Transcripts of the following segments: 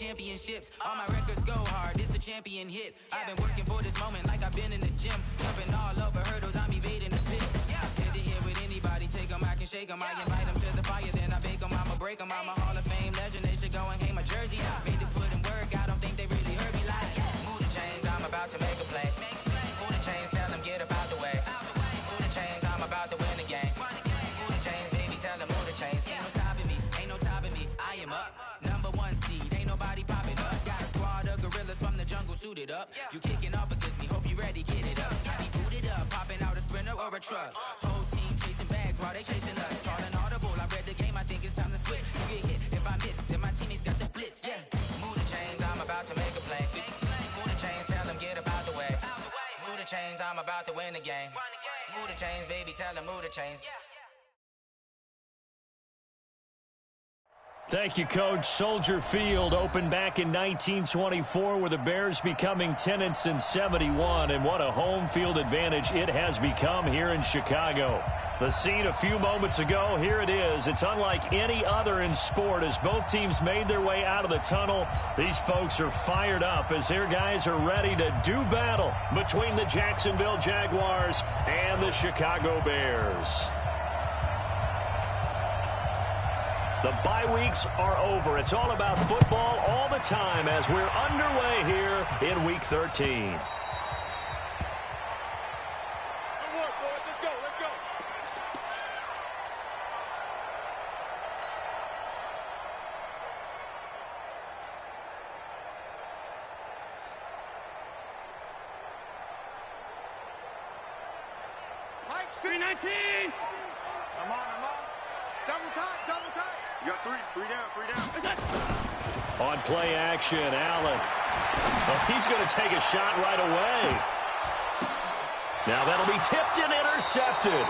championships. All my records go hard, this a champion hit. I've been working for this moment like I've been in the gym. Jumping all over hurdles, I'm evading the pit. Head to head with anybody, take them, I can shake them. I invite them to the fire, then I bake them, I'ma break them. I'm a Hall of Fame legend, they should go and hang my jersey. Made to put in work, I don't think they really heard me like. Move the chains, I'm about to make a play. Move the chains, tell them get up out the way. Move the chains, I'm about to win the game. Move the chains, baby, tell them move the chains. Ain't no stopping me, ain't no topping me. I am up, #1 seed, ain't nobody popping up. Got a squad of gorillas from the jungle suited up. You kicking off against me, hope you ready, get it up. I be booted up, popping out a sprinter or a truck. Whole team chasing bags while they chasing us. Calling audible, I read the game, I think it's time to switch. You get hit, if I miss, then my teammates got the blitz, yeah. Move the chains, I'm about to make a play. Move the chains, tell them get up out the way. Move the chains, I'm about to win the game. Move the chains, baby, tell them move the chains. Thank you, Coach. Soldier Field opened back in 1924 with the Bears becoming tenants in 71, and what a home field advantage it has become here in Chicago. The scene a few moments ago, here it is. It's unlike any other in sport as both teams made their way out of the tunnel. These folks are fired up as their guys are ready to do battle between the Jacksonville Jaguars and the Chicago Bears. The bye weeks are over. It's all about football all the time as we're underway here in Week 13. Mike's 319. I'm on. Double time. You got three down. On play action, Allen. Well, he's going to take a shot right away. Now that'll be tipped and intercepted.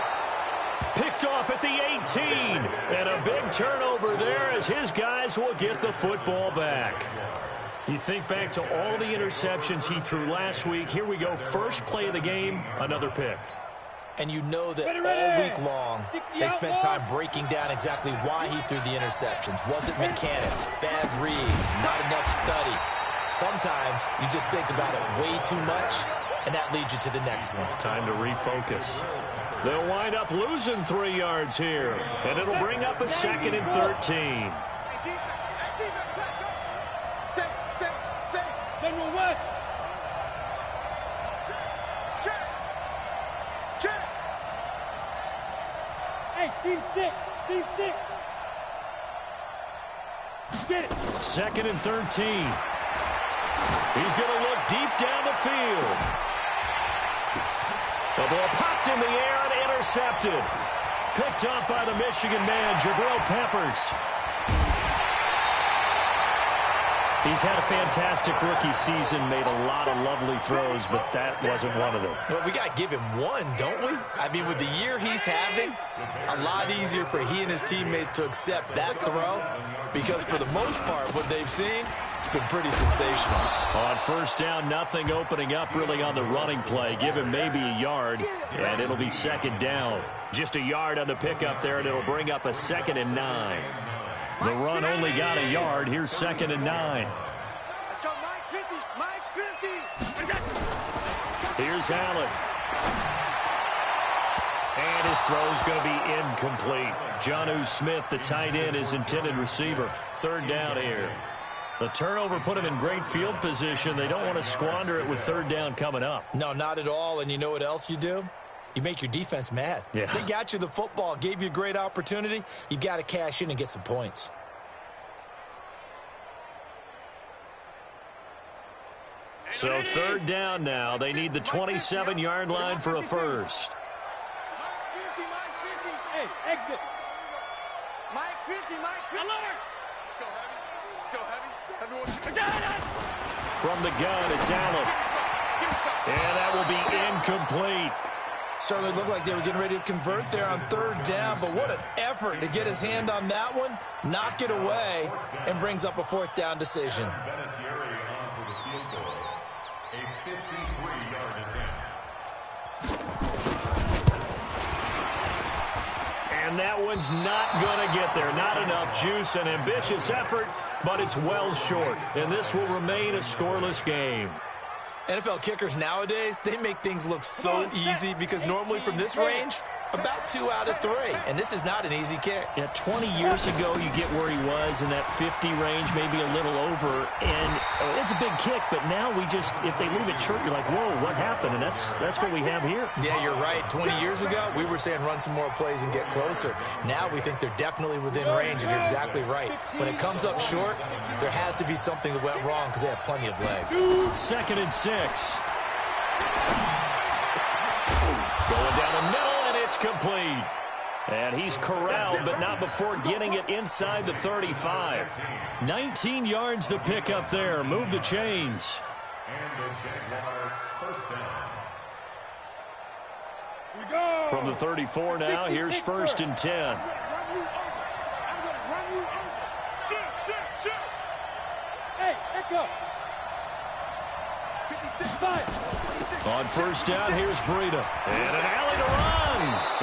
Picked off at the 18. And a big turnover there as his guys will get the football back. You think back to all the interceptions he threw last week. Here we go. First play of the game, another pick. And you know that all week long, they spent time breaking down exactly why he threw the interceptions. Wasn't mechanics, bad reads, not enough study. Sometimes you just think about it way too much, and that leads you to the next one. Time to refocus. They'll wind up losing 3 yards here, and it'll bring up a 2nd and 13. General West. Hey, team six. Get it. 2nd and 13. He's going to look deep down the field. The ball popped in the air and intercepted. Picked up by the Michigan man, Jabril Peppers. He's had a fantastic rookie season, made a lot of lovely throws, but that wasn't one of them. Well, we got to give him one, don't we? I mean, with the year he's having, a lot easier for he and his teammates to accept that throw because for the most part, what they've seen, it's been pretty sensational. On first down, nothing opening up really on the running play. Give him maybe a yard, and it'll be 2nd down. Just a yard on the pickup there, and it'll bring up a 2nd and 9. The run only got a yard. Here's 2nd and 9. Let's go, Mike 50. Here's Allen. And his throw's going to be incomplete. Jonnu Smith, the tight end, is intended receiver. 3rd down here. The turnover put him in great field position. They don't want to squander it with 3rd down coming up. No, not at all. And you know what else you do? You make your defense mad. Yeah. They got you the football, gave you a great opportunity. You got to cash in and get some points. So 3rd down now. They need the 27-yard line for a first. Mike's 50. Hey, exit. Mike 50. Let's go heavy. From the gun, it's Allen. And that will be incomplete. Certainly looked like they were getting ready to convert there on 3rd down, but what an effort to get his hand on that one, knock it away, and brings up a 4th down decision. And And that one's not going to get there. Not enough juice. An ambitious effort, but it's well short. And this will remain a scoreless game. NFL kickers nowadays, they make things look so easy because normally from this range, about 2 out of 3. And this is not an easy kick. Yeah, 20 years ago, you get where he was in that 50 range, maybe a little over. And it's a big kick, but now we just, if they leave it short, you're like, whoa, what happened? And that's what we have here. Yeah, you're right. 20 years ago, we were saying run some more plays and get closer. Now we think they're definitely within range, and you're exactly right. When it comes up short, there has to be something that went wrong because they have plenty of legs. 2nd and 6. Going down the middle, and it's complete. And he's corralled, but not before getting it inside the 35. 19 yards to pick up there. Move the chains. From the 34 now, here's 1st and 10. Hey, echo. On 1st down, here's Breida. And an alley to run.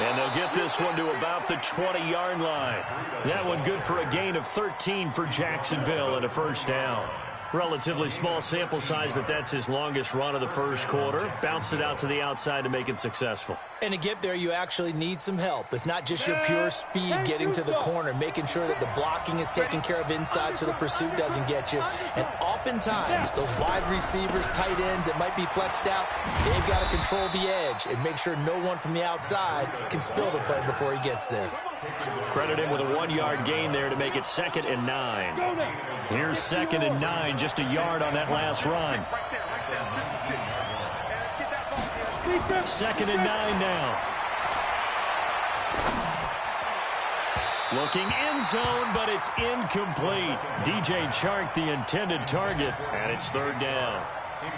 And they'll get this one to about the 20-yard line. That one good for a gain of 13 for Jacksonville and a 1st down. Relatively small sample size, but that's his longest run of the 1st quarter. Bounced it out to the outside to make it successful. And to get there, you actually need some help. It's not just your pure speed getting to the corner, making sure that the blocking is taken care of inside so the pursuit doesn't get you. And oftentimes, those wide receivers, tight ends that might be flexed out, they've got to control the edge and make sure no one from the outside can spill the play before he gets there. Credit him with a 1-yard gain there to make it 2nd and 9. Here's 2nd and 9, just a yard on that last run. 2nd and 9 now. Looking end zone, but it's incomplete. DJ Chark, the intended target, and it's 3rd down.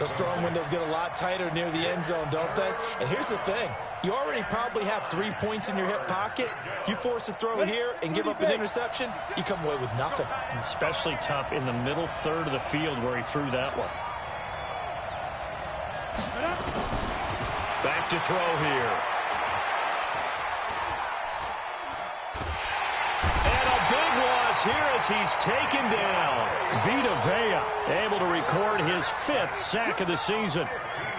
Those throwing windows get a lot tighter near the end zone, don't they? And here's the thing. You already probably have 3 points in your hip pocket. You force a throw here and give up an interception, you come away with nothing. Especially tough in the middle third of the field where he threw that one. Back to throw here. And a big loss here as he's taken down. Vita Vea able to record his 5th sack of the season.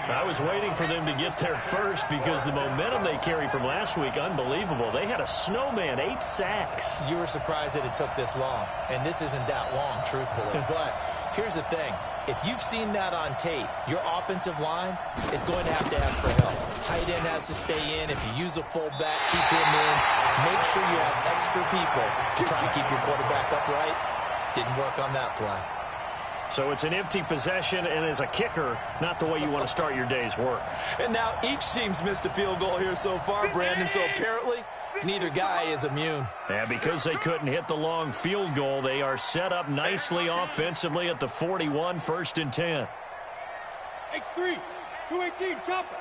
I was waiting for them to get there first because the momentum they carry from last week, unbelievable. They had a snowman, 8 sacks. You were surprised that it took this long, and this isn't that long, truthfully. But here's the thing. If you've seen that on tape, your offensive line is going to have to ask for help. Tight end has to stay in. If you use a fullback, keep him in. Make sure you have extra people to try and keep your quarterback upright. Didn't work on that play. So it's an empty possession, and as a kicker, not the way you want to start your day's work. And now each team's missed a field goal here so far, Brandon, so apparently neither guy is immune. And because they couldn't hit the long field goal, they are set up nicely offensively at the 41, 1st and 10. X3, 218, chopper.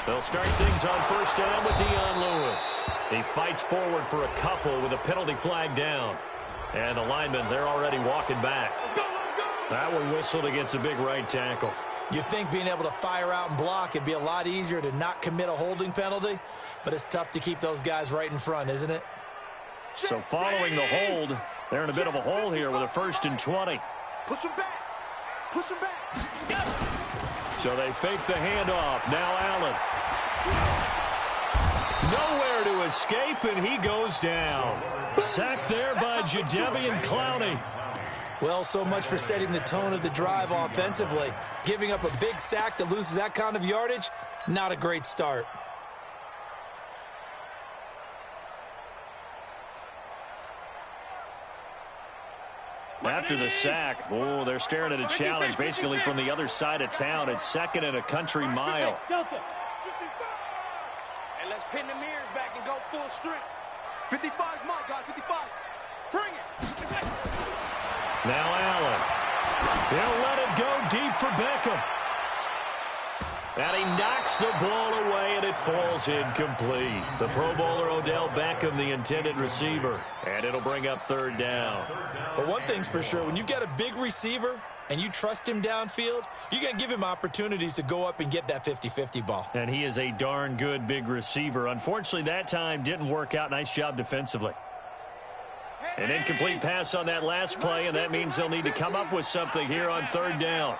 They'll start things on 1st down with Dion Lewis. He fights forward for a couple with a penalty flag down. And the linemen, they're already walking back. That one whistled against a big right tackle. You'd think being able to fire out and block, it'd be a lot easier to not commit a holding penalty, but it's tough to keep those guys right in front, isn't it? So following the hold, they're in a bit of a hole here with a 1st and 20. Push him back. Push him back. So they fake the handoff. Now Allen. Nowhere to escape, and he goes down. Sacked there by Jadeveon Clowney. Well, so much for setting the tone of the drive offensively. Giving up a big sack that loses that kind of yardage, not a great start. After the sack, oh, they're staring at a challenge basically from the other side of town. It's 2nd and a country mile. Delta. And let's pin the mirrors back and go full strength. 55 is mine, guys. 55. Bring it. Now Allen. He'll let it go deep for Beckham. And he knocks the ball away, and it falls incomplete. The Pro Bowler Odell Beckham, the intended receiver. And it'll bring up 3rd down. But one thing's for sure, when you've got a big receiver and you trust him downfield, you're going to give him opportunities to go up and get that 50-50 ball. And he is a darn good big receiver. Unfortunately, that time didn't work out. Nice job defensively. An incomplete pass on that last play, and that means they'll need to come up with something here on third down.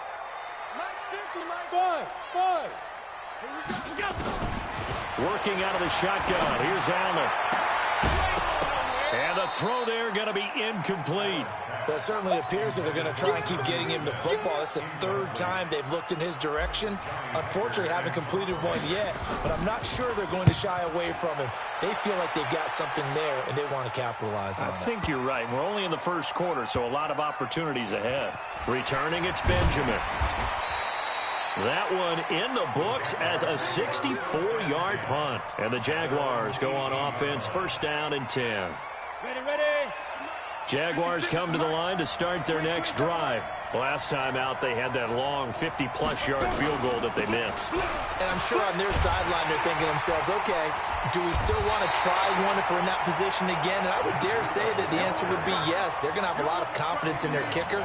Working out of the shotgun. Here's Allen. And the throw there going to be incomplete. Well, it certainly appears that they're going to try and keep getting him the football. That's the third time they've looked in his direction. Unfortunately, haven't completed one yet, but I'm not sure they're going to shy away from him. They feel like they've got something there, and they want to capitalize on it. I think you're right. We're only in the first quarter, so a lot of opportunities ahead. Returning, it's Benjamin. That one in the books as a 64-yard punt. And the Jaguars go on offense, first down and 10. Ready. Jaguars come to the line to start their next drive. Last time out, they had that long 50-plus yard field goal that they missed. And I'm sure on their sideline, they're thinking to themselves, okay, do we still want to try one if we're in that position again? And I would dare say that the answer would be yes. They're going to have a lot of confidence in their kicker.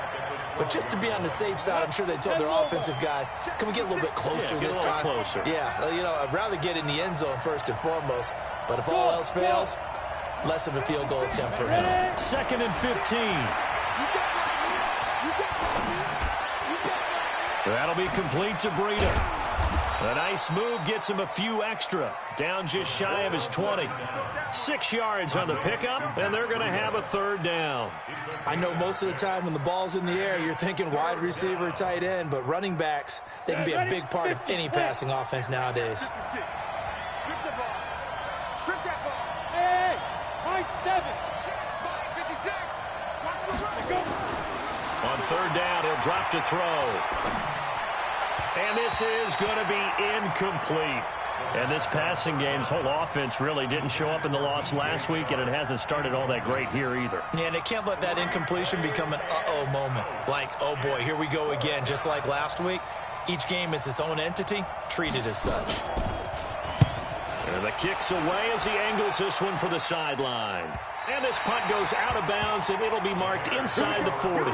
But just to be on the safe side, I'm sure they told their offensive guys, can we get a little bit closer this time? Closer. Yeah, you know, I'd rather get in the end zone first and foremost. But if all else fails, less of a field goal attempt for him. Second and 15. That'll be complete to Breida. A nice move gets him a few extra. Down just shy of his 20. 6 yards on the pickup, and they're going to have a third down. I know most of the time when the ball's in the air, you're thinking wide receiver, tight end, but running backs, they can be a big part of any passing offense nowadays. Strip the ball. Strip that ball. Hey, my 7. 56. Watch the run. Go. On third down, he'll drop to throw. And this is going to be incomplete. And this passing game's whole offense really didn't show up in the loss last week, and it hasn't started all that great here either. Yeah, and they can't let that incompletion become an uh-oh moment. Like, oh boy, here we go again, just like last week. Each game is its own entity, treated as such. And the kick's away as he angles this one for the sideline. And this punt goes out of bounds, and it'll be marked inside the 40.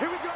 Here we go.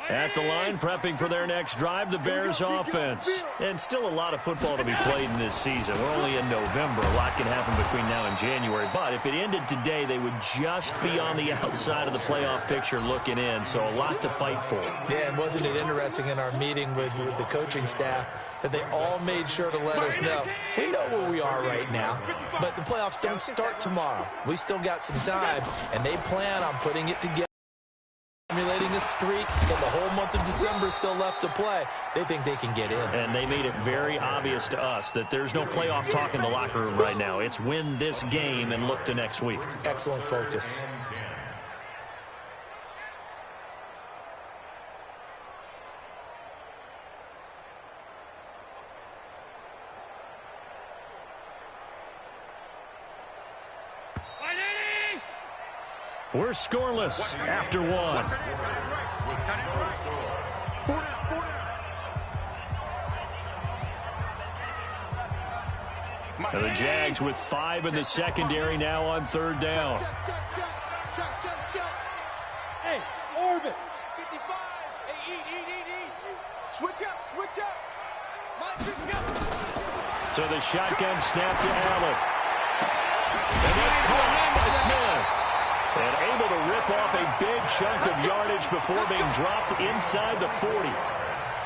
At the line, prepping for their next drive, the Bears offense. And still a lot of football to be played in this season. We're only in November. A lot can happen between now and January. But if it ended today, they would just be on the outside of the playoff picture looking in. So a lot to fight for. Yeah, and wasn't it interesting in our meeting with the coaching staff that they all made sure to let us know, we know where we are right now, but the playoffs don't start tomorrow. We still got some time, and they plan on putting it together. Simulating a streak, and the whole month of December still left to play. They think they can get in. And they made it very obvious to us that there's no playoff talk in the locker room right now. It's win this game and look to next week. Excellent focus. We're scoreless after one. And the Jags with 5 in the secondary now on third down. Check. Hey, orbit. 55. Hey, eat. Switch up. So the shotgun snap to Allen. And that's caught by Smith. And able to rip off a big chunk of yardage before being dropped inside the 40.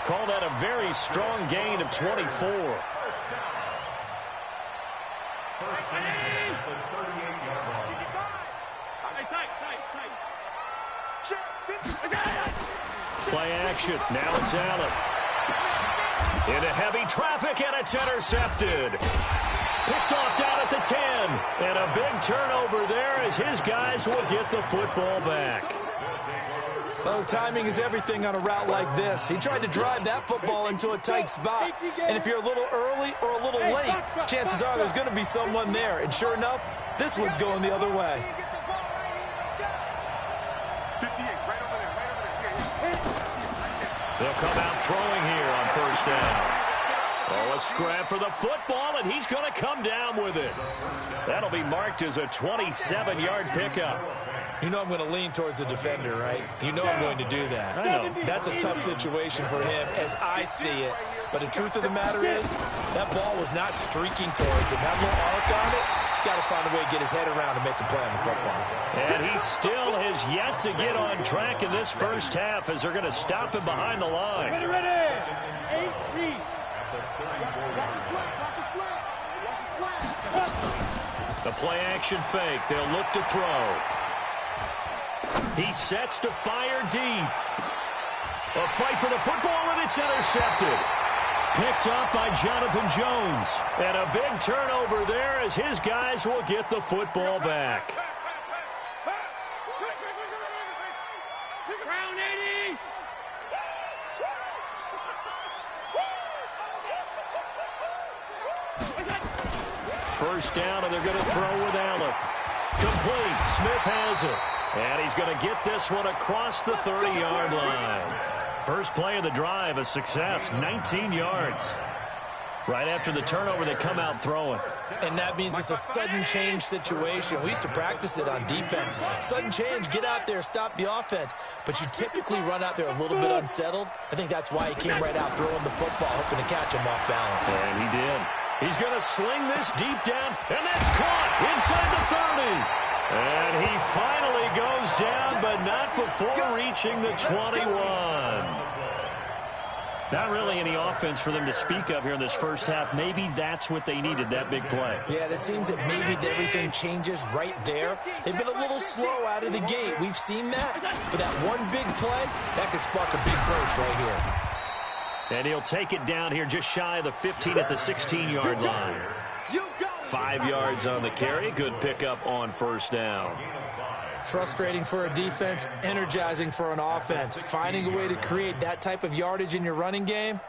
Call that a very strong gain of 24. Play action. Now it's Allen. Into heavy traffic, and it's intercepted. Picked off down at the 10. And a big turnover there as his guys will get the football back. Well, timing is everything on a route like this. He tried to drive that football into a tight spot. And if you're a little early or a little late, chances are there's going to be someone there. And sure enough, this one's going the other way. They'll come out throwing here on first down. Oh, a scrap for the football, and he's going to come down with it. That'll be marked as a 27-yard pickup. You know I'm going to lean towards the defender, right? You know I'm going to do that. I know. That's a tough situation for him as I see it. But the truth of the matter is, that ball was not streaking towards him. That little arc on it, he's got to find a way to get his head around and make a play on the football. And he still has yet to get on track in this first half as they're going to stop him behind the line. Ready. 8-3. Watch your slant. Watch your slant. Watch your slant. The play action fake. They'll look to throw. He sets to fire deep. A fight for the football, and it's intercepted. Picked up by Jonathan Jones. And a big turnover there as his guys will get the football back. Round 80. First down, and they're going to throw with Allen. Complete. Smith has it. And he's going to get this one across the 30-yard line. First play of the drive, a success, 19 yards. Right after the turnover, they come out throwing. And that means it's a sudden change situation. We used to practice it on defense. Sudden change, get out there, stop the offense. But you typically run out there a little bit unsettled. I think that's why he came right out throwing the football, hoping to catch him off balance. And he did. He's going to sling this deep down, and that's caught inside the 30. And he finally goes down, but not before reaching the 21. Not really any offense for them to speak of here in this first half. Maybe that's what they needed, that big play. Yeah, it seems that maybe everything changes right there. They've been a little slow out of the gate. We've seen that. But that one big play, that could spark a big burst right here. And he'll take it down here just shy of the 15 at the 16-yard line. 5 yards on the carry. Good pickup on first down. Frustrating for a defense, energizing for an offense. Finding a way to create that type of yardage in your running game,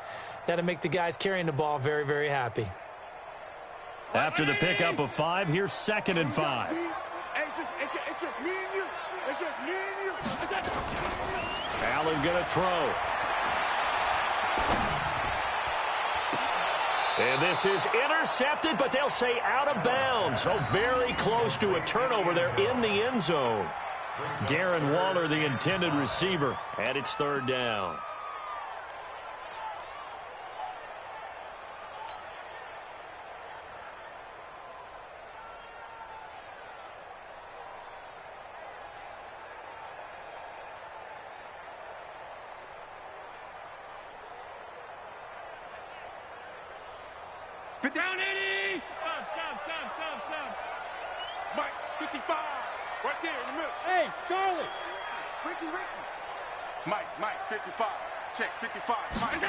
that'll make the guys carrying the ball very, very happy. After the pickup of 5, here's 2nd and 5. It's just me and you. It's just me and you. Allen going to throw. And this is intercepted, but they'll say out of bounds. So very close to a turnover there in the end zone. Darren Waller, the intended receiver, and it's 3rd down. Down 80. Stop. Mike, 55. Right there in the middle. Hey, Charlie. Ricky. Mike, 55. Check, 55. Mike.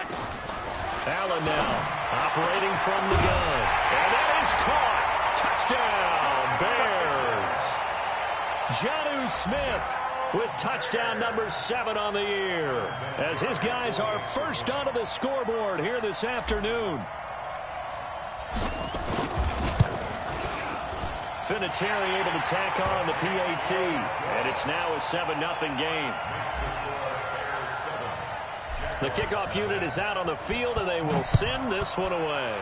Allen now operating from the gun. And that is caught. Touchdown, Bears. Jonnu Smith with touchdown number 7 on the year. As his guys are first onto the scoreboard here this afternoon. Vinatieri able to tack on the PAT, and it's now a 7-0 game. The kickoff unit is out on the field, and they will send this one away.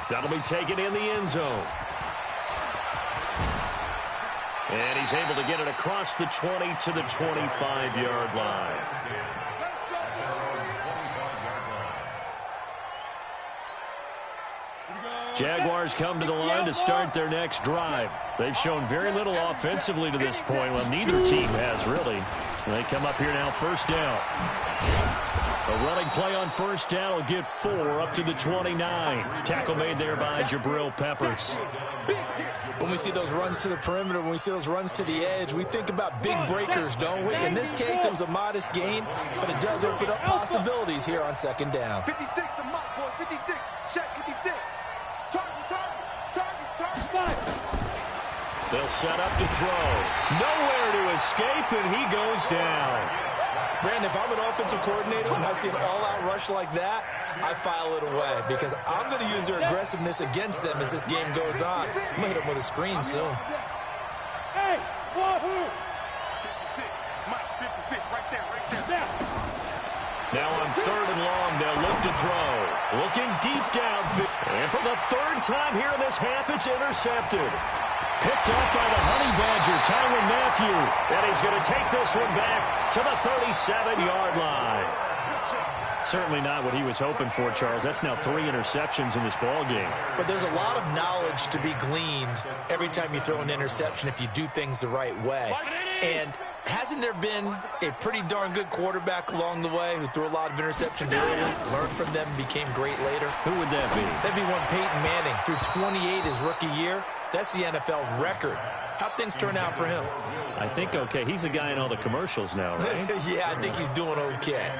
That'll be taken in the end zone. And he's able to get it across the 20 to the 25-yard line. Jaguars come to the line to start their next drive. They've shown very little offensively to this point. Well, neither team has really. They come up here now, first down. A running play on first down will get 4 up to the 29. Tackle made there by Jabril Peppers. When we see those runs to the perimeter, when we see those runs to the edge, we think about big breakers, don't we? In this case, it was a modest gain, but it does open up possibilities here on second down. 56, the mock, boys, 56. Check, 56. Target. They'll set up to throw. Nowhere to escape, and he goes down. Brandon, if I'm an offensive coordinator and I see an all-out rush like that, I file it away because I'm going to use their aggressiveness against them as this game goes on. I'm going to hit them with a screen soon. Hey, 56, Mike, 56, right there. Now on third and long, they'll look to throw. Looking deep downfield. And for the third time here in this half, it's intercepted. Picked up by the Honey Badger, Tyrann Mathieu. And he's going to take this one back to the 37-yard line. Certainly not what he was hoping for, Charles. That's now 3 interceptions in this ball game. But there's a lot of knowledge to be gleaned every time you throw an interception if you do things the right way. And hasn't there been a pretty darn good quarterback along the way who threw a lot of interceptions early, learned from them, and became great later? Who would that be? That'd be one Peyton Manning. Threw 28 his rookie year. That's the NFL record. How'd things turn out for him? I think okay. He's a guy in all the commercials now, right? Yeah, I think he's doing okay.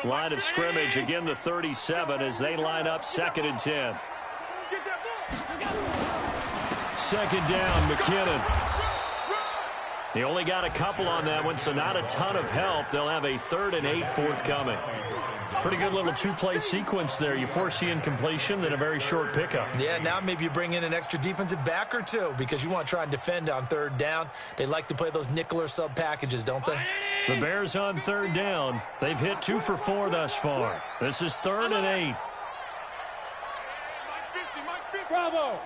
Line of scrimmage, again the 37 as they line up 2nd and 10. Second down, McKinnon. He only got a couple on that one, so not a ton of help. They'll have a 3rd and 8 forthcoming. Pretty good little 2-play sequence there. You force the incompletion, then a very short pickup. Yeah, now maybe you bring in an extra defensive back or two because you want to try and defend on 3rd down. They like to play those nickel or sub packages, don't they? The Bears on 3rd down. They've hit 2 for 4 thus far. This is 3rd and 8. Bravo!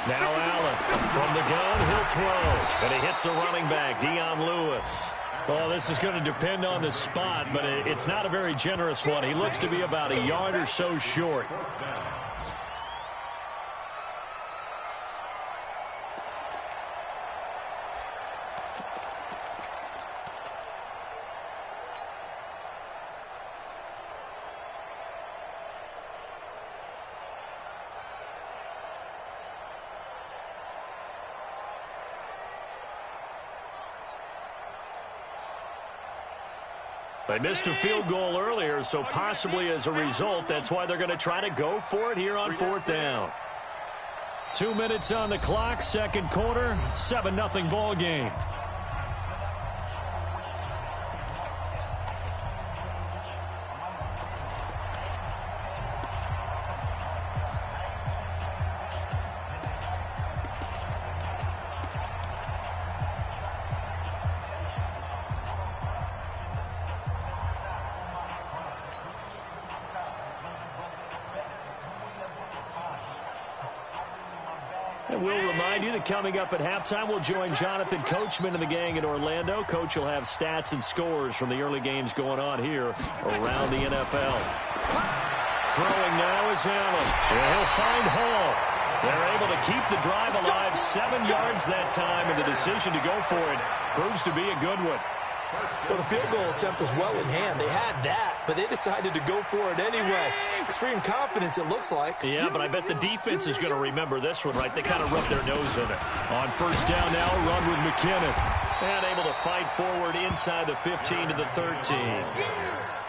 Now Allen from the gun, he'll throw. And he hits the running back, Dion Lewis. Oh, this is going to depend on the spot, but it's not a very generous one. He looks to be about a yard or so short. They missed a field goal earlier, so possibly as a result, that's why they're going to try to go for it here on 4th down. 2 minutes on the clock, second quarter, 7-0 ball game. And we'll remind you that coming up at halftime, we'll join Jonathan Coachman and the gang in Orlando. Coach will have stats and scores from the early games going on here around the NFL. Throwing now is Allen. He'll find Hall. They're able to keep the drive alive, 7 yards that time, and the decision to go for it proves to be a good one. Well, the field goal attempt was well in hand. They had that, but they decided to go for it anyway. Extreme confidence, it looks like. Yeah, but I bet the defense is going to remember this one, right? They kind of rubbed their nose in it. On first down now, run with McKinnon. And able to fight forward inside the 15 to the 13.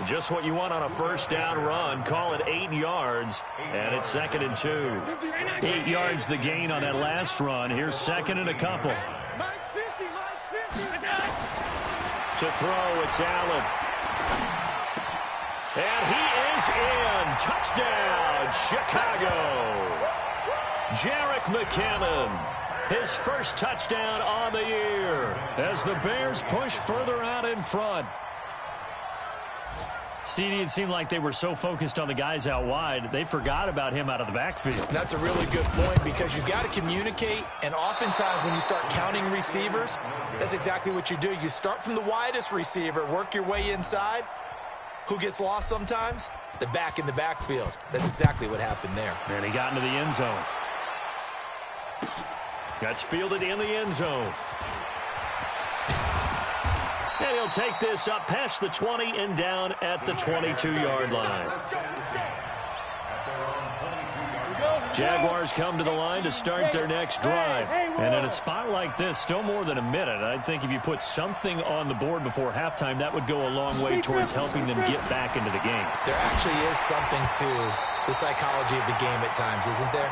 Just what you want on a first down run. Call it 8 yards, and it's 2nd and 2. 8 yards the gain on that last run. Here's 2nd and a couple. To throw, it's Allen. And he is in. Touchdown, Chicago. Jarek McKinnon, his first touchdown on the year as the Bears push further out in front. CD, it seemed like they were so focused on the guys out wide, they forgot about him out of the backfield. That's a really good point because you've got to communicate, and oftentimes when you start counting receivers, that's exactly what you do. You start from the widest receiver, work your way inside. Who gets lost sometimes? The back in the backfield. That's exactly what happened there. And he got into the end zone. That's fielded in the end zone. And he'll take this up past the 20 and down at the 22-yard line. Jaguars come to the line to start their next drive. And in a spot like this, still more than a minute, I think if you put something on the board before halftime, that would go a long way towards helping them get back into the game. There actually is something to the psychology of the game at times, isn't there?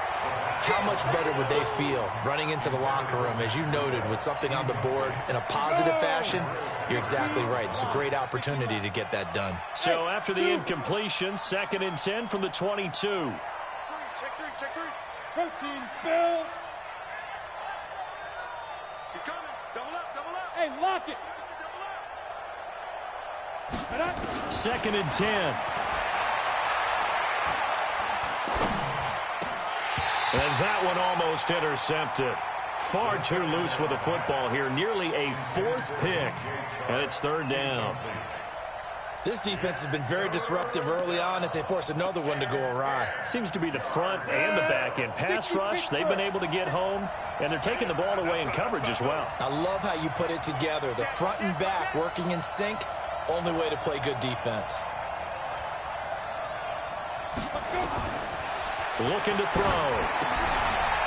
How much better would they feel running into the locker room, as you noted, with something on the board in a positive fashion? You're exactly right. It's a great opportunity to get that done. So after the incompletion, 2nd and 10 from the 22. Check three. Protein spill. He's coming. Double up. Hey, lock it. Double up. 2nd and 10. And that one almost intercepted. Far too loose with the football here. Nearly a 4th pick. And it's 3rd down. This defense has been very disruptive early on as they force another one to go awry. Seems to be the front and the back end. Pass rush, they've been able to get home, and they're taking the ball away in coverage as well. I love how you put it together. The front and back working in sync. Only way to play good defense. Looking to throw.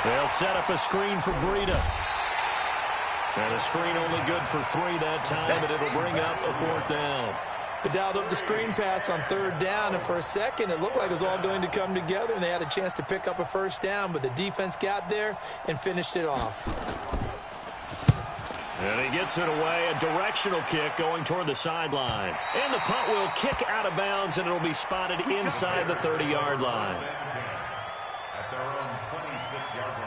They'll set up a screen for Breida. And a screen only good for 3 that time, but it'll bring up a 4th down. They dialed up the screen pass on 3rd down, and for a second it looked like it was all going to come together, and they had a chance to pick up a 1st down, but the defense got there and finished it off. And he gets it away, a directional kick going toward the sideline. And the punt will kick out of bounds, and it'll be spotted inside the 30-yard line. At their own 26-yard line.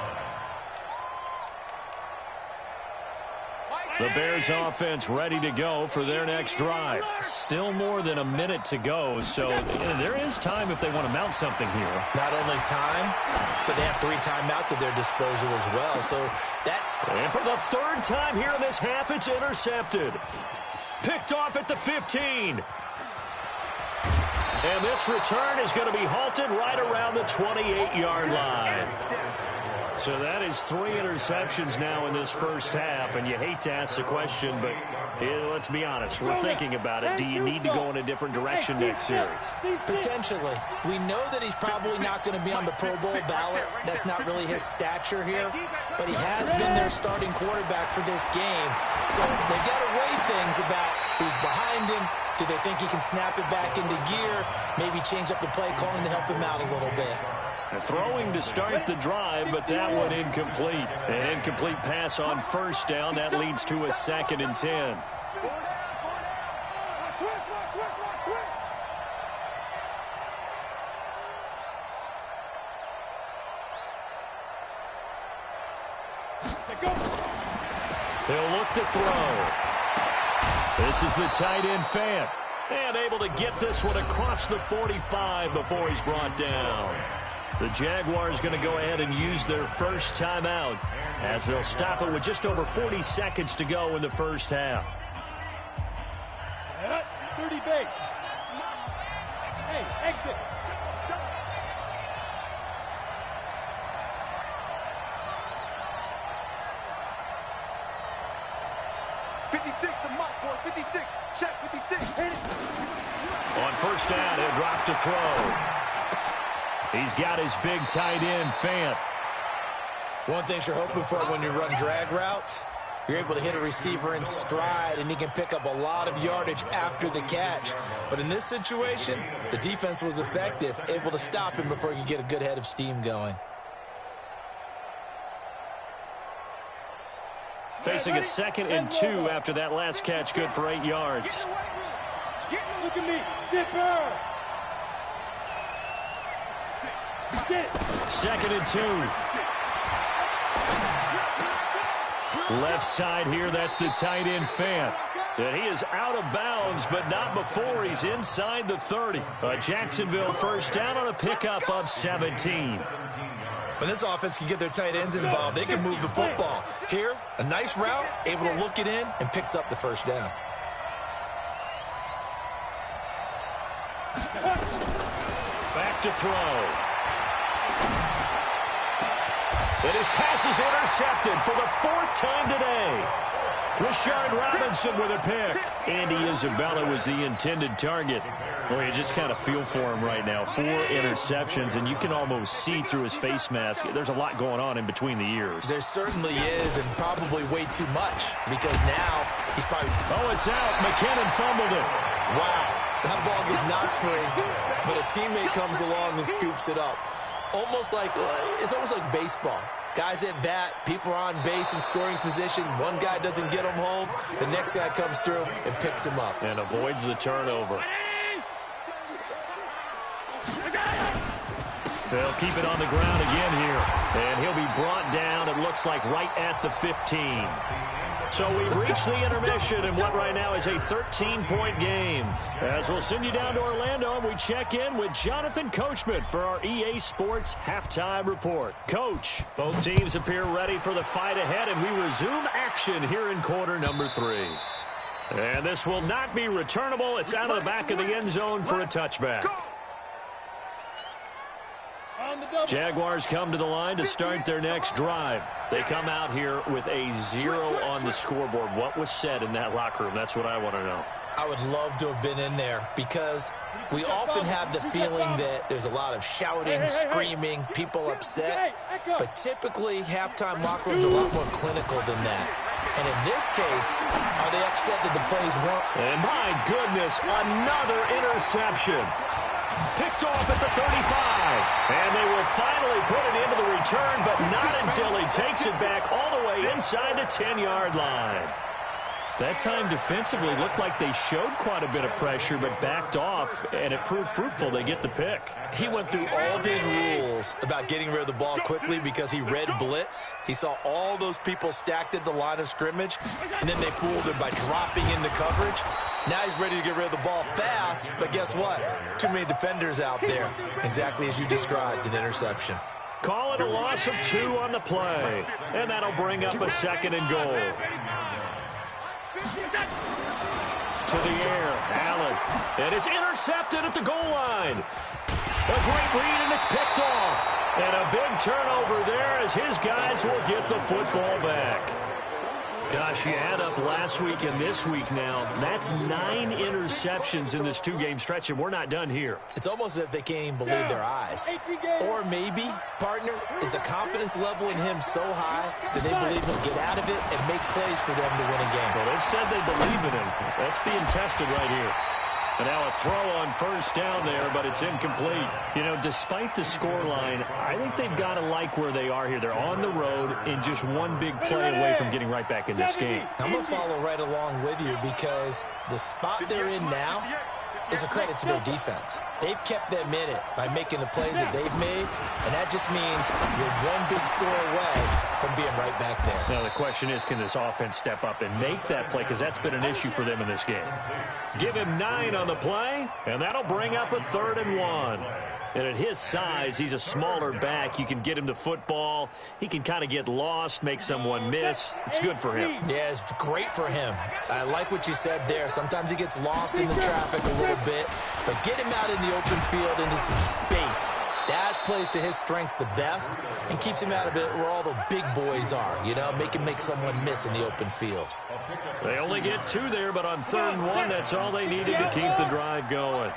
The Bears offense ready to go for their next drive. Still more than a minute to go, so there is time if they want to mount something here. Not only time, but they have 3 timeouts at their disposal as well. So that... And for the 3rd time here in this half, it's intercepted. Picked off at the 15. And this return is going to be halted right around the 28-yard line. So that is 3 interceptions now in this first half, and you hate to ask the question, but let's be honest, we're thinking about it. Do you need to go in a different direction next series? Potentially. We know that he's probably not going to be on the Pro Bowl ballot. That's not really his stature here, but he has been their starting quarterback for this game. So they've got to weigh things about who's behind him. Do they think he can snap it back into gear? Maybe change up the play calling to help him out a little bit. Throwing to start the drive, but that one incomplete. An incomplete pass on 1st down. That leads to a 2nd and 10. They'll look to throw. This is the tight end Fant. And able to get this one across the 45 before he's brought down. The Jaguars going to go ahead and use their first timeout as they'll stop it with just over 40 seconds to go in the first half. 30 base. Hey, exit. The mark, boy, 56. Check 56. Hit it. On 1st down, he'll drop to throw. He's got his big tight end, Fant. One thing you're hoping for when you run drag routes, you're able to hit a receiver in stride, and he can pick up a lot of yardage after the catch. But in this situation, the defense was effective, able to stop him before he could get a good head of steam going. Facing a 2nd and 2 after that last catch, good for 8 yards. Look at me, zipper. 2nd and 2. Left side here, that's the tight end Fant. And he is out of bounds, but not before he's inside the 30. A Jacksonville 1st down on a pickup of 17. When this offense can get their tight ends involved, they can move the football. Here, a nice route, able to look it in, and picks up the 1st down. Back to throw. And his pass is intercepted for the 4th time today. Rashard Robinson with a pick. Andy Isabella was the intended target. Well, you just kind of feel for him right now. 4 interceptions, and you can almost see through his face mask. There's a lot going on in between the ears. There certainly is, and probably way too much, because now he's probably... Oh, it's out. McKinnon fumbled it. Wow, that ball was not free, but a teammate comes along and scoops it up. It's almost like baseball. Guys at bat, people are on base in scoring position. One guy doesn't get him home. The next guy comes through and picks him up. And avoids the turnover. So he'll keep it on the ground again here. And he'll be brought down, it looks like, right at the 15. So we've reached the intermission in what right now is a 13-point game. As we'll send you down to Orlando, and we check in with Jonathan Coachman for our EA Sports Halftime Report. Coach, both teams appear ready for the fight ahead, and we resume action here in quarter number 3. And this will not be returnable. It's out of the back of the end zone for a touchback. Jaguars come to the line to start their next drive. They come out here with a 0 on the scoreboard. What was said in that locker room? That's what I want to know. I would love to have been in there because we often have the feeling that there's a lot of shouting, screaming, people upset. But typically, halftime locker rooms are a lot more clinical than that. And in this case, are they upset that the plays weren't? And my goodness, another interception. Picked off at the 35. And they will finally put it into the return, but not until he takes it back all the way inside the 10-yard line. That time defensively looked like they showed quite a bit of pressure, but backed off, and it proved fruitful. They get the pick. He went through all of his rules about getting rid of the ball quickly because he read blitz. He saw all those people stacked at the line of scrimmage, and then they fooled him by dropping into coverage. Now he's ready to get rid of the ball fast, but guess what? Too many defenders out there. Exactly as you described, an interception. Call it a loss of 2 on the play, and that'll bring up a 2nd and goal. To the air, Allen, and it's intercepted at the goal line. A great read, and it's picked off. And a big turnover there as his guys will get the football back. Gosh, you add up last week and this week now, that's 9 interceptions in this 2-game stretch, and we're not done here. It's almost as if they can't even believe their eyes. Or maybe, partner, is the confidence level in him so high that they believe he'll get out of it and make plays for them to win a game. Well, they've said they believe in him. That's being tested right here. And now a throw on first down there, but it's incomplete. You know, despite the scoreline, I think they've got to like where they are here. They're on the road in just one big play away from getting right back in this game. I'm going to follow right along with you because the spot they're in now is a credit to their defense. They've kept them in it by making the plays that they've made, and that just means you're one big score away from being right back there. Now the question is, can this offense step up and make that play, because that's been an issue for them in this game. Give him 9 on the play, and that'll bring up a 3rd and 1. And at his size, he's a smaller back. You can get him the football. He can kind of get lost, make someone miss. It's good for him. Yeah, it's great for him. I like what you said there. Sometimes he gets lost in the traffic a little bit, but get him out in the open field into some space. That plays to his strengths the best and keeps him out of it where all the big boys are, you know, make someone miss in the open field. They only get 2 there, but on 3rd and 1, that's all they needed to keep the drive going.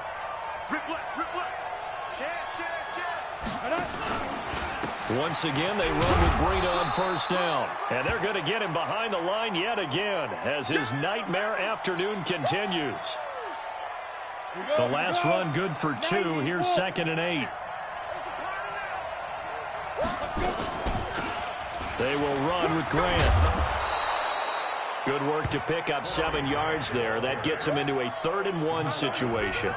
Once again, they run with Breida on first down. And they're going to get him behind the line yet again as his nightmare afternoon continues. The last run good for 2. Here's 2nd and 8. They will run with Grant. Good work to pick up 7 yards there. That gets him into a 3rd and 1 situation.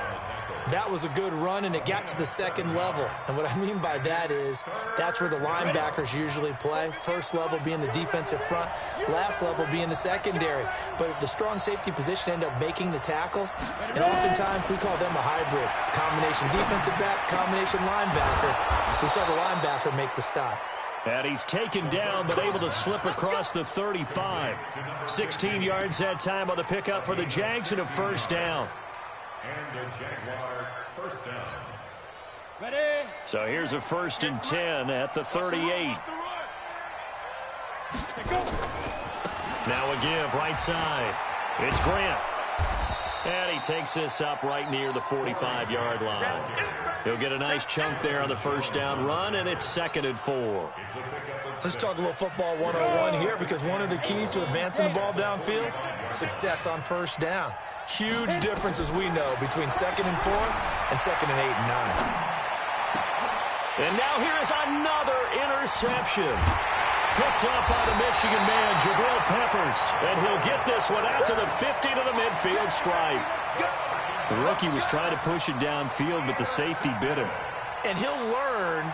That was a good run, and it got to the 2nd level. And what I mean by that is that's where the linebackers usually play. First level being the defensive front, last level being the secondary. But the strong safety position ended up making the tackle, and oftentimes we call them a hybrid. Combination defensive back, combination linebacker. We saw the linebacker make the stop. And he's taken down, but able to slip across the 35. 16 yards that time on the pickup for the Jags and a first down. And a Jaguar first down. Ready? So here's a 1st and 10 at the 38. Now a give right side. It's Grant. And he takes this up right near the 45-yard line. He'll get a nice chunk there on the first down run, and it's 2nd and 4. Let's talk a little football 101 here, because one of the keys to advancing the ball downfield, success on first down. Huge difference, as we know, between 2nd and 4 and 2nd and 8 and 9. And now here is another interception. Picked up by the Michigan man, Jabril Peppers. And he'll get this one out to the 50 to the midfield stripe. The rookie was trying to push it downfield, but the safety bit him. And he'll learn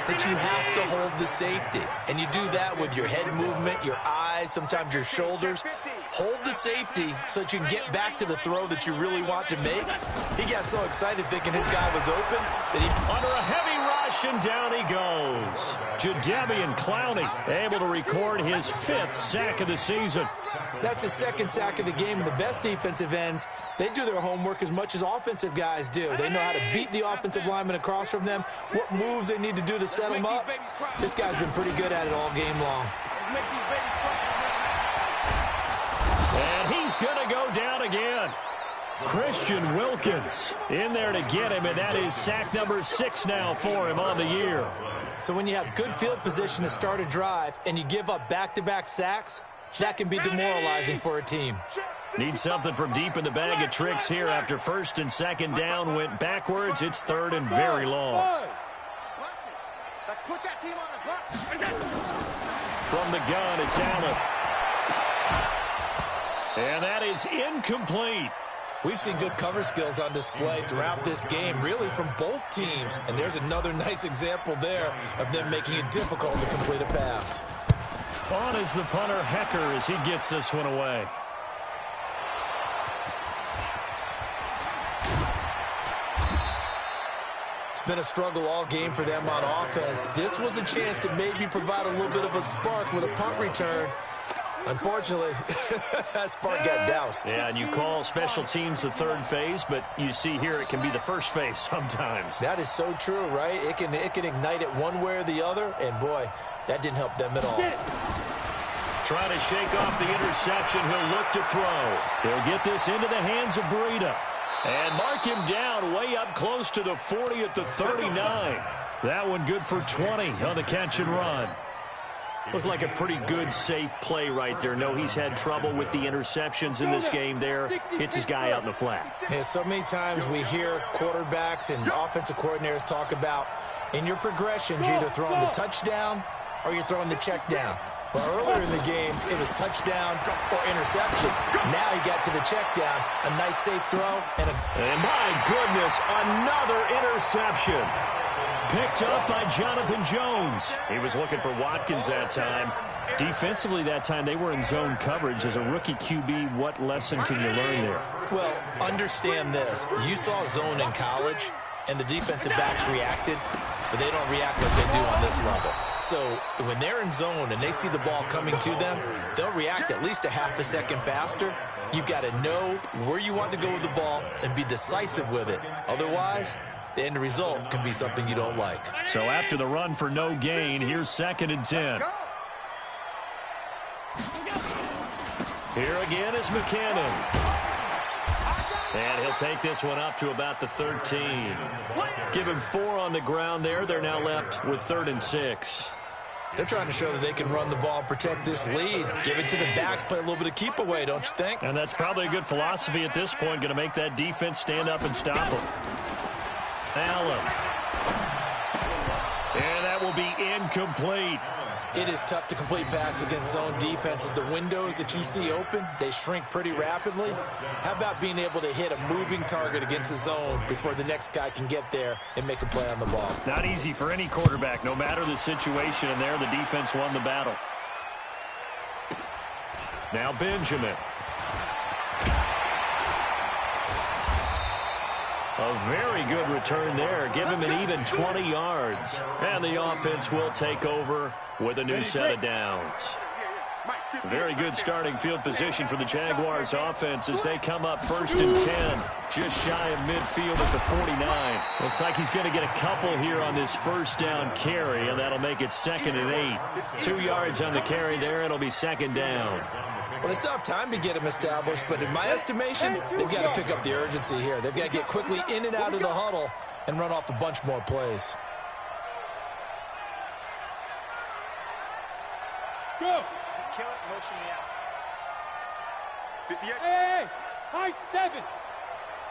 that you have to hold the safety. And you do that with your head movement, your eyes, sometimes your shoulders. Hold the safety so that you can get back to the throw that you really want to make. He got so excited thinking his guy was open that he... Under a heavy rush, and down he goes. Jadeveon Clowney able to record his 5th sack of the season. That's his 2nd sack of the game, and the best defensive ends, they do their homework as much as offensive guys do. They know how to beat the offensive lineman across from them, what moves they need to do to set them up. This guy's been pretty good at it all game long. And he's going to go down again. Christian Wilkins in there to get him, and that is sack number 6 now for him on the year. So when you have good field position to start a drive and you give up back-to-back sacks, that can be demoralizing for a team. Need something from deep in the bag of tricks here after 1st and 2nd down went backwards. It's 3rd and very long. From the gun, it's Allen. And that is incomplete. We've seen good cover skills on display throughout this game, really from both teams. And there's another nice example there of them making it difficult to complete a pass. On is the punter, Hecker, as he gets this one away. It's been a struggle all game for them on offense. This was a chance to maybe provide a little bit of a spark with a punt return. Unfortunately, that spark got doused. Yeah, and you call special teams the 3rd phase, but you see here it can be the 1st phase sometimes. That is so true, right? It can ignite it one way or the other, and boy, that didn't help them at all. Trying to shake off the interception. He'll look to throw. He'll get this into the hands of Breida. And mark him down way up close to the 40 at the 39. That one good for 20 on the catch and run. Looked like a pretty good, safe play right there. No, he's had trouble with the interceptions in this game there. Hits his guy out in the flat. Yeah, so many times we hear quarterbacks and offensive coordinators talk about in your progressions, you're either throwing the touchdown or you're throwing the check down. But earlier in the game, it was touchdown or interception. Now he got to the check down, a nice safe throw. And my goodness, another interception. Picked up by Jonathan Jones. He was looking for Watkins that time. Defensively that time, they were in zone coverage. As a rookie QB, what lesson can you learn there? Well, understand this. You saw zone in college, and the defensive backs reacted, but they don't react like they do on this level. So when they're in zone and they see the ball coming to them, they'll react at least a half a second faster. You've got to know where you want to go with the ball and be decisive with it. Otherwise, the end result can be something you don't like. So after the run for no gain, here's 2nd and 10. Here again is McKinnon. And he'll take this one up to about the 13. Give him 4 on the ground there. They're now left with 3rd and 6. They're trying to show that they can run the ball and protect this lead. Give it to the backs, play a little bit of keep away, don't you think? And that's probably a good philosophy at this point. Going to make that defense stand up and stop them. Allen. And that will be incomplete. It is tough to complete passes against zone defenses. The windows that you see open, they shrink pretty rapidly. How about being able to hit a moving target against a zone before the next guy can get there and make a play on the ball? Not easy for any quarterback, no matter the situation. And there, the defense won the battle. Now Benjamin. A very good return there. Give him an even 20 yards. And the offense will take over with a new set of downs. Very good starting field position for the Jaguars offense as they come up 1st and 10. Just shy of midfield at the 49. Looks like he's going to get a couple here on this first down carry, and that'll make it 2nd and 8. 2 yards on the carry there. It'll be 2nd down. Well, they still have time to get him established, but in my estimation, they've got to pick up the urgency here. They've got to get quickly in and out of the huddle and run off a bunch more plays. Go. Kill it, motion me out. 58. Hey, high 7.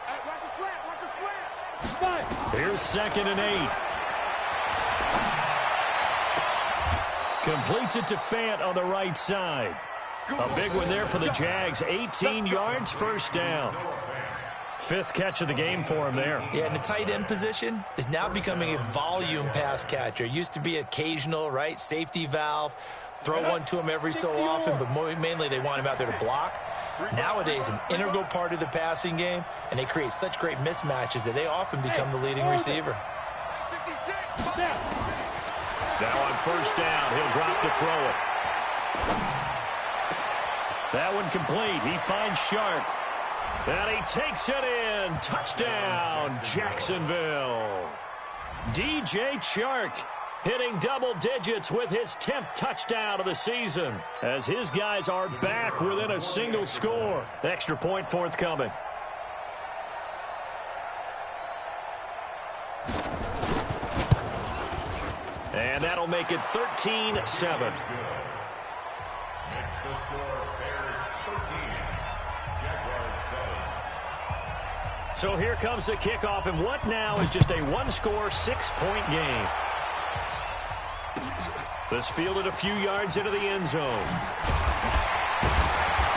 Hey, watch the slant, watch the slant. 5. Here's 2nd and 8. Completes it to Fant on the right side. A big one there for the Jags. 18 yards, first down. 5th catch of the game for him there. Yeah, and the tight end position is now becoming a volume pass catcher. It used to be occasional, right? Safety valve. Throw one to him every so often, but mainly they want him out there to block. Nowadays, an integral part of the passing game, and they create such great mismatches that they often become the leading receiver. 56. Now on first down, he'll drop to throw it. That one complete. He finds Sharp. And he takes it in. Touchdown, Jacksonville. DJ Chark hitting double digits with his 10th touchdown of the season as his guys are back within a single score. Extra point forthcoming. And that'll make it 13-7. Makes the score Bears 13, Jaguars 7. So here comes the kickoff, and what now is just a one-score, 6-point game. This fielded a few yards into the end zone.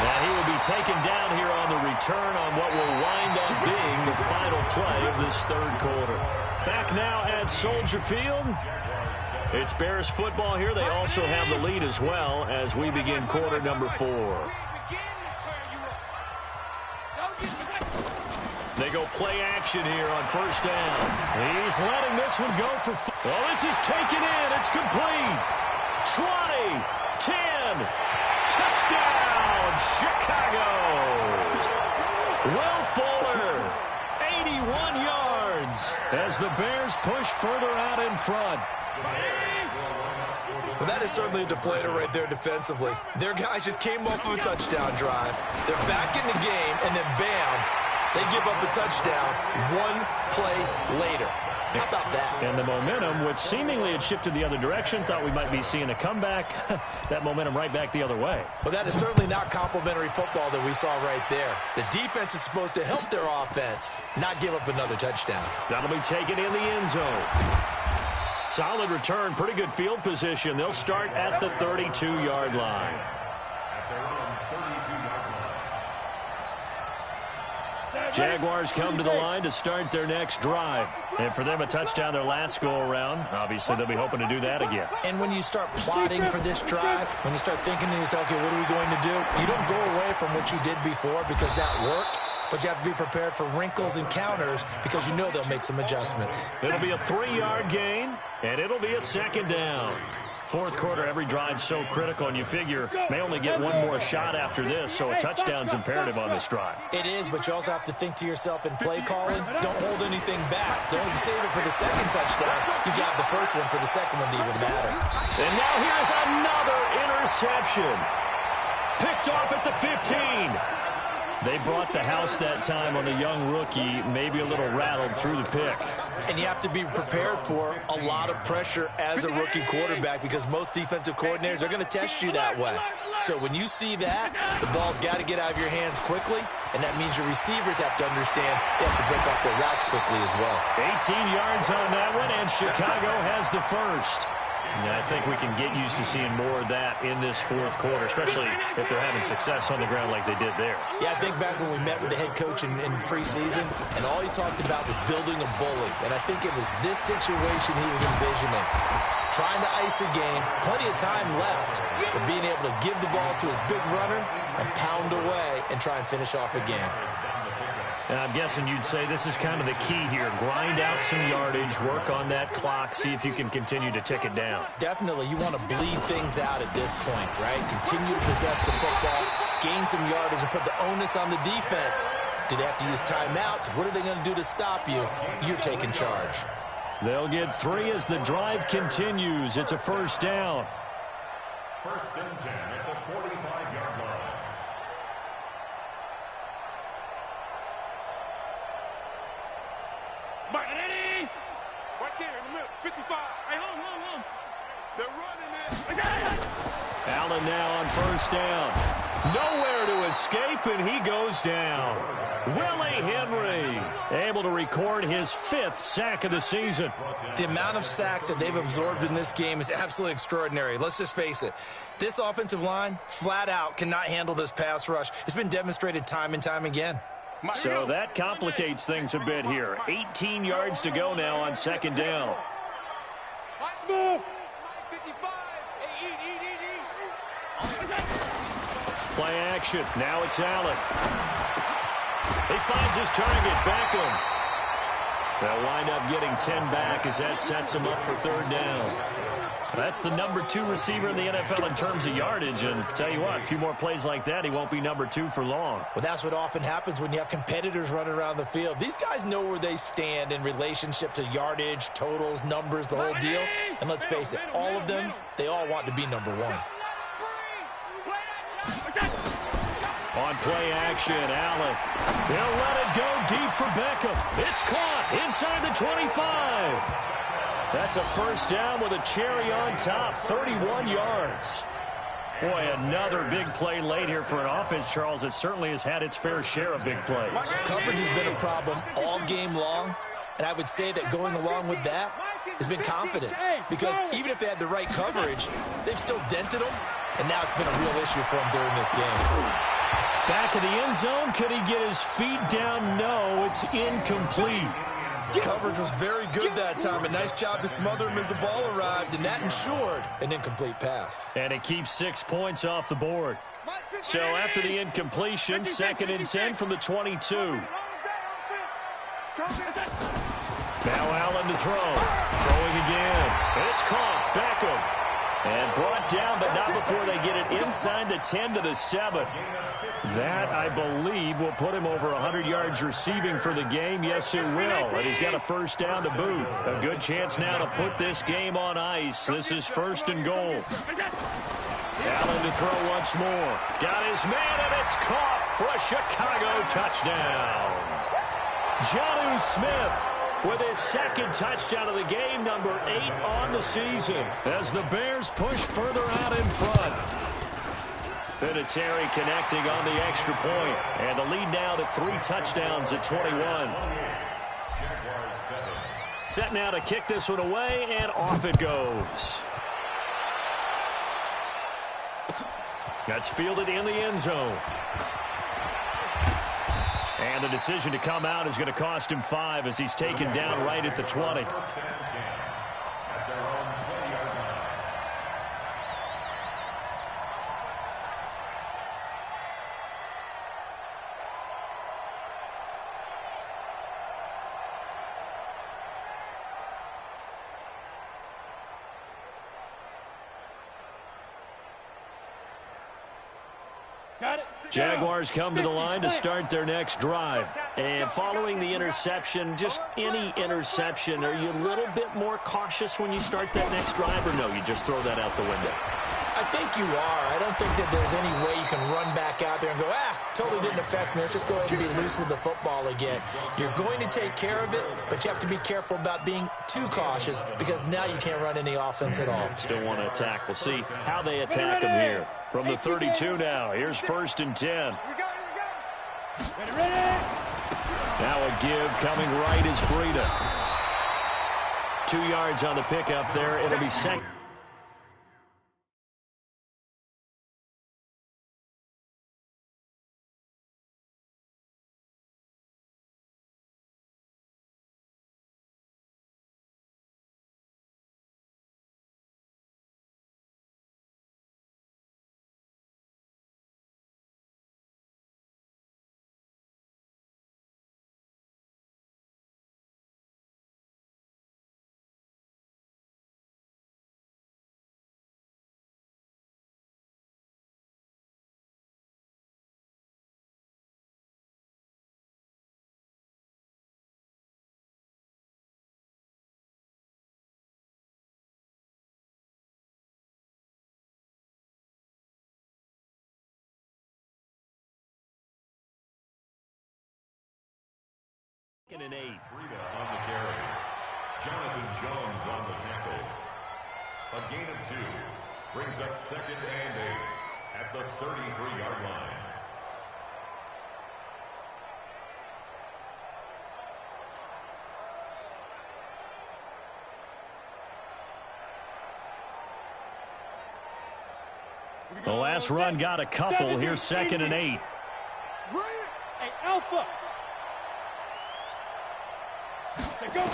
And he will be taken down here on the return on what will wind up being the final play of this 3rd quarter. Back now at Soldier Field. It's Bears football here. They also have the lead as well as we begin quarter number 4. They go play action here on first down. He's letting this one go for... Well, this is taken in. It's complete. 20, 10, touchdown, Chicago. Will Fuller, 81 yards as the Bears push further out in front. Well, that is certainly a deflator right there defensively. Their guys just came off of a touchdown drive. They're back in the game, and then bam, they give up a touchdown 1 play later. How about that? And the momentum, which seemingly had shifted the other direction, thought we might be seeing a comeback. That momentum right back the other way. Well, that is certainly not complimentary football that we saw right there. The defense is supposed to help their offense, not give up another touchdown. That'll be taken in the end zone. Solid return, pretty good field position. They'll start at the 32-yard line. At their own 32-yard line. Jaguars come to the line to start their next drive. And for them, a touchdown their last go-around. Obviously, they'll be hoping to do that again. And when you start plotting for this drive, when you start thinking to yourself, okay, what are we going to do? You don't go away from what you did before because that worked. But you have to be prepared for wrinkles and counters because you know they'll make some adjustments. It'll be a 3-yard gain, and it'll be a 2nd down. 4th quarter, every drive's so critical, and you figure may only get one more shot after this, so a touchdown's imperative on this drive. It is, but you also have to think to yourself in play calling, don't hold anything back. Don't save it for the 2nd touchdown. You got the first one for the 2nd one to even matter. And now here's another interception. Picked off at the 15. They brought the house that time on the young rookie, maybe a little rattled through the pick. And you have to be prepared for a lot of pressure as a rookie quarterback because most defensive coordinators are going to test you that way. So when you see that, the ball's got to get out of your hands quickly, and that means your receivers have to understand they have to break off their routes quickly as well. 18 yards on that one, and Chicago has the first. And I think we can get used to seeing more of that in this 4th quarter, especially if they're having success on the ground like they did there. Yeah, I think back when we met with the head coach in preseason, and all he talked about was building a bully. And I think it was this situation he was envisioning. Trying to ice a game, plenty of time left, but being able to give the ball to his big runner and pound away and try and finish off a game. I'm guessing you'd say this is kind of the key here. Grind out some yardage, work on that clock, see if you can continue to tick it down. Definitely. You want to bleed things out at this point, right? Continue to possess the football, gain some yardage, and put the onus on the defense. Do they have to use timeouts? What are they going to do to stop you? You're taking charge. They'll get 3 as the drive continues. It's a first down. First and 10 at the 45-yard line. Mike, ready? Right there in the middle, 55. Hey, hold. They're running it. Allen now on first down. Nowhere to escape, and he goes down. Willie Henry able to record his 5th sack of the season. The amount of sacks that they've absorbed in this game is absolutely extraordinary. Let's just face it. This offensive line, flat out, cannot handle this pass rush. It's been demonstrated time and time again. So that complicates things a bit here. 18 yards to go now on second down. Smooth. 55. Hey, Play action. Now it's Allen. He finds his target, Beckham. They'll wind up getting 10 back as that sets him up for third down. That's the number 2 receiver in the NFL in terms of yardage, and tell you what, a few more plays like that, he won't be number 2 for long. Well, that's what often happens when you have competitors running around the field. These guys know where they stand in relationship to yardage, totals, numbers, the whole deal. And let's face it, all of them, they all want to be number 1. On play action, Allen. He'll let it go deep for Beckham. It's caught inside the 25. That's a first down with a cherry on top, 31 yards. Boy, another big play late here for an offense, Charles. It certainly has had its fair share of big plays. Coverage has been a problem all game long, and I would say that going along with that has been confidence. Because even if they had the right coverage, they've still dented them, and now it's been a real issue for them during this game. Back of the end zone, could he get his feet down? No, it's incomplete. Coverage was very good that time. A nice job to smother him as the ball arrived, and that ensured an incomplete pass. And it keeps 6 points off the board. So after the incompletion, second and 10 from the 22. Now Allen to throw. Throwing again. It's caught. Beckham. And brought down, but not before they get it inside the 10 to the 7. That, I believe, will put him over 100 yards receiving for the game. Yes, it will. And he's got a first down to boot. A good chance now to put this game on ice. This is first and goal. Allen to throw once more. Got his man, and it's caught for a Chicago touchdown. Jonnu Smith with his second touchdown of the game, number 8 on the season, as the Bears push further out in front. Vinatieri connecting on the extra point, and the lead now to 3 touchdowns at 21. Set now to kick this one away, and off it goes. That's fielded in the end zone. And the decision to come out is going to cost him 5 as he's taken down right at the 20. Jaguars come to the line to start their next drive. And following the interception, just any interception, are you a little bit more cautious when you start that next drive, or no, you just throw that out the window? I think you are. I don't think that there's any way you can run back out there and go, totally didn't affect me. Let's just go ahead and be loose with the football again. You're going to take care of it, but you have to be careful about being too cautious because now you can't run any offense at all. Still want to attack. We'll see how they attack them here. From the 32 now, here's first and 10. Now a give coming right is Breida. 2 yards on the pickup there. It'll be second. 2nd and 8. Rita on the carry. Jonathan Jones on the tackle. A gain of 2 brings up 2nd and 8 at the 33-yard line. The last run got a couple. Here's 2nd and 8. Hey, Alpha. Go.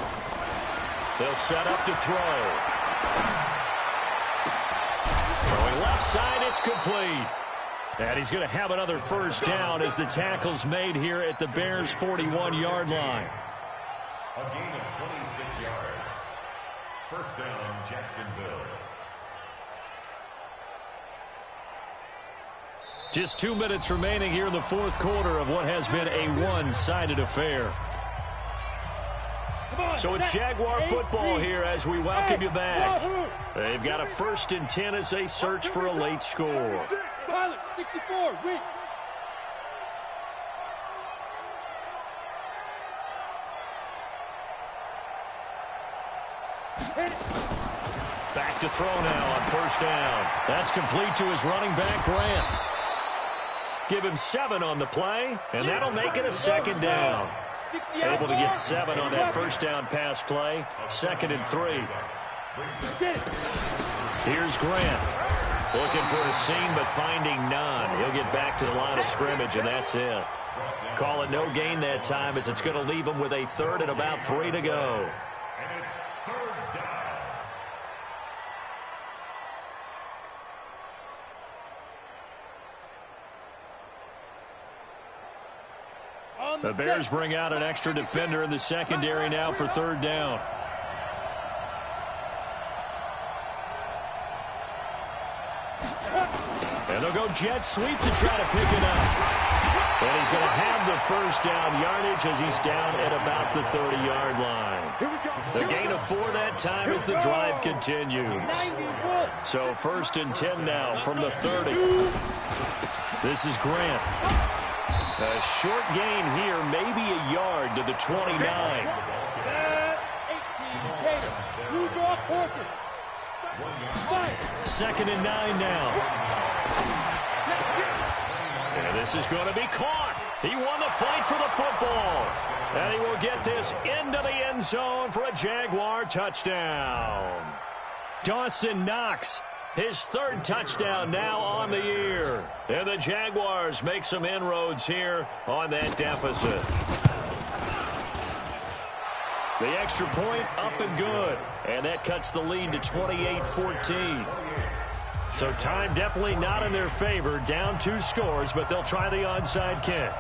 They'll set up to throw. Throwing left side, it's complete. And he's going to have another first down as the tackle's made here at the Bears' 41-yard line. A gain of 26 yards. First down, Jacksonville. Just 2 minutes remaining here in the fourth quarter of what has been a one-sided affair. So it's Jaguar football here as we welcome you back. They've got a 1st and 10 as they search for a late score. Pilot, 64, weak. Back to throw now on 1st down. That's complete to his running back, Grant. Give him 7 on the play, and that'll make it a 2nd down. Able to get 7 on that 1st down pass play. 2nd and 3. Here's Grant. Looking for a seam, but finding none. He'll get back to the line of scrimmage, and that's it. Call it no gain that time, as it's going to leave him with a 3rd and about 3 to go. And it's 3rd down. The Bears bring out an extra defender in the secondary now for 3rd down. And they'll go jet sweep to try to pick it up. And he's going to have the 1st down yardage as he's down at about the 30-yard line. The gain of 4 that time as the drive continues. So 1st and 10 now from the 30. This is Grant. A short gain here, maybe a yard to the 29. 18, Gator. Blue draw Porker. 2nd and 9 now. And this is going to be caught. He won the fight for the football. And he will get this into the end zone for a Jaguar touchdown. Dawson Knox, his 3rd touchdown now on the year. And the Jaguars make some inroads here on that deficit. The extra point up and good. And that cuts the lead to 28-14. So time definitely not in their favor. Down 2 scores, but they'll try the onside kick.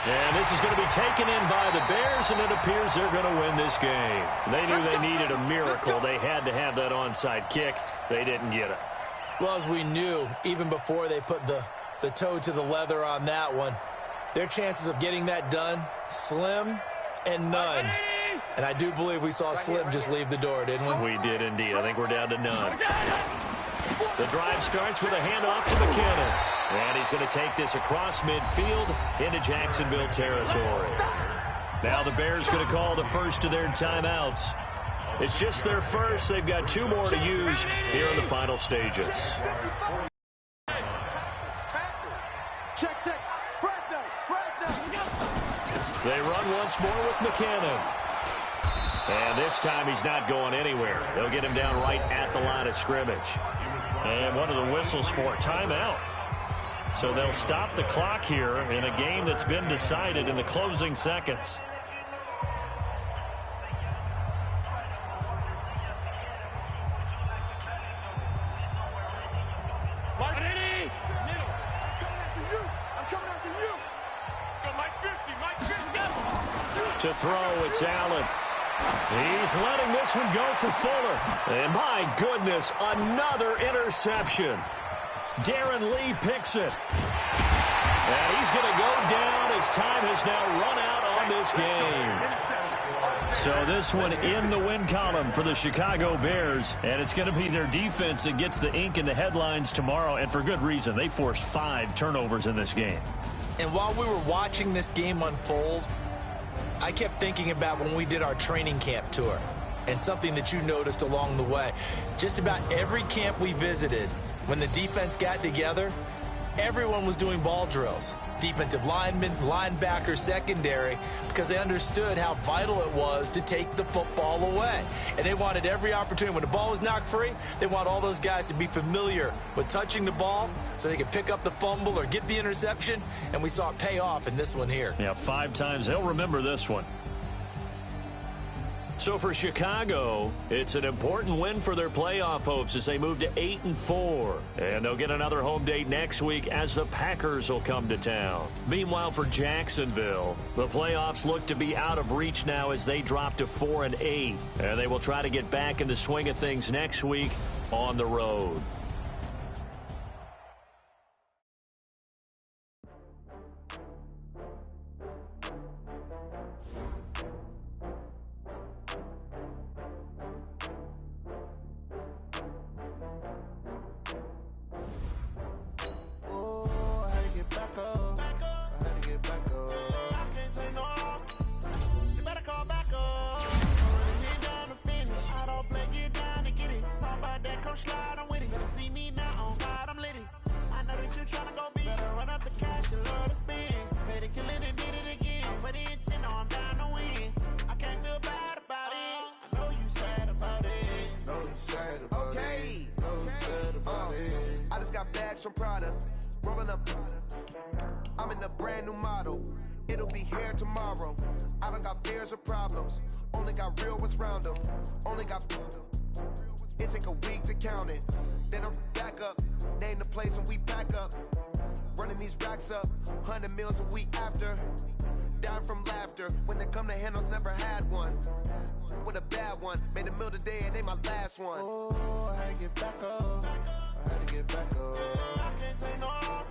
And this is going to be taken in by the Bears, and it appears they're going to win this game. They knew they needed a miracle. They had to have that onside kick. They didn't get it. Well, as we knew, even before they put the toe to the leather on that one, their chances of getting that done, slim and none. And I do believe we saw Slim just leave the door, didn't we? We did indeed. I think we're down to none. The drive starts with a handoff to McKinnon. And he's going to take this across midfield into Jacksonville territory. Now the Bears going to call the first of their timeouts. It's just their first. They've got 2 more to use here in the final stages. Check. They run once more with McKinnon. And this time he's not going anywhere. They'll get him down right at the line of scrimmage. And one of the whistles for a timeout. So they'll stop the clock here in a game that's been decided in the closing seconds. To throw, it's Allen. He's letting this one go for Fuller. And my goodness, another interception. Darren Lee picks it. And he's going to go down as time has now run out on this game. So this one in the win column for the Chicago Bears. And it's going to be their defense that gets the ink in the headlines tomorrow. And for good reason. They forced 5 turnovers in this game. And while we were watching this game unfold, I kept thinking about when we did our training camp tour and something that you noticed along the way. Just about every camp we visited, when the defense got together, everyone was doing ball drills. Defensive linemen, linebackers, secondary, because they understood how vital it was to take the football away. And they wanted every opportunity. When the ball was knocked free, they want all those guys to be familiar with touching the ball so they could pick up the fumble or get the interception. And we saw it pay off in this one here. Yeah, 5 times. They'll remember this one. So for Chicago, it's an important win for their playoff hopes as they move to 8-4. And they'll get another home date next week as the Packers will come to town. Meanwhile, for Jacksonville, the playoffs look to be out of reach now as they drop to 4-8. And they will try to get back in the swing of things next week on the road. From Prada, rolling up. I'm in a brand new model. It'll be here tomorrow. I don't got fears or problems. Only got real ones round them. Only got. It take a week to count it. Then I'm back up. Name the place and we pack up. Running these racks up. 100 meals a week after. Down from laughter. When they come to handles, never had one. With a bad one. Made a meal today and they my last one. Oh, I had to get back up. I had to get back up. I can't take no loss.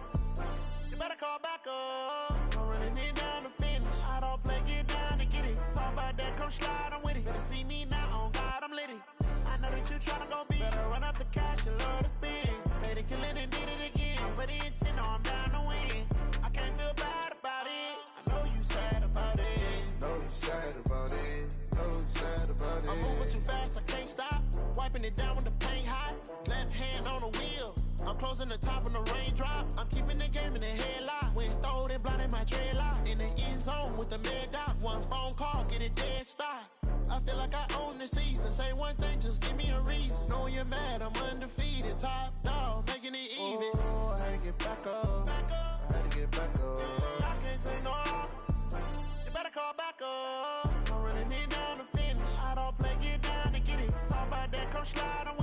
You better call back up. I'm running it down to finish. I don't play, get down and get it. Talk about that, come slide, I'm with it. Better see me now, on God, I'm litty. I know that you tryna go big. Better run up the cash, you love to spin. Made it, kill it, and did it again. But the intent, no, I'm down to win. I can't feel bad about it. I know you sad about it. Know you sad about it. Know you sad about it. I'm moving too fast, I can't stop. Wiping it down with the paint hot. Left hand on the wheel. I'm closing the top when the raindrop. I'm keeping the game in the headlock. When throwed and blinded my dreadlock. In the end zone with the mad dot. One phone call, get it dead stop. I feel like I own the season. Say one thing, just give me a reason. Knowing you're mad, I'm undefeated. Top dog, making it even. Oh, I had to get back up. I had to get back up. I can't take no loss. You better call back up. I'm running it down to finish. I don't play, get down and get it. Talk about that, come slide, I'm with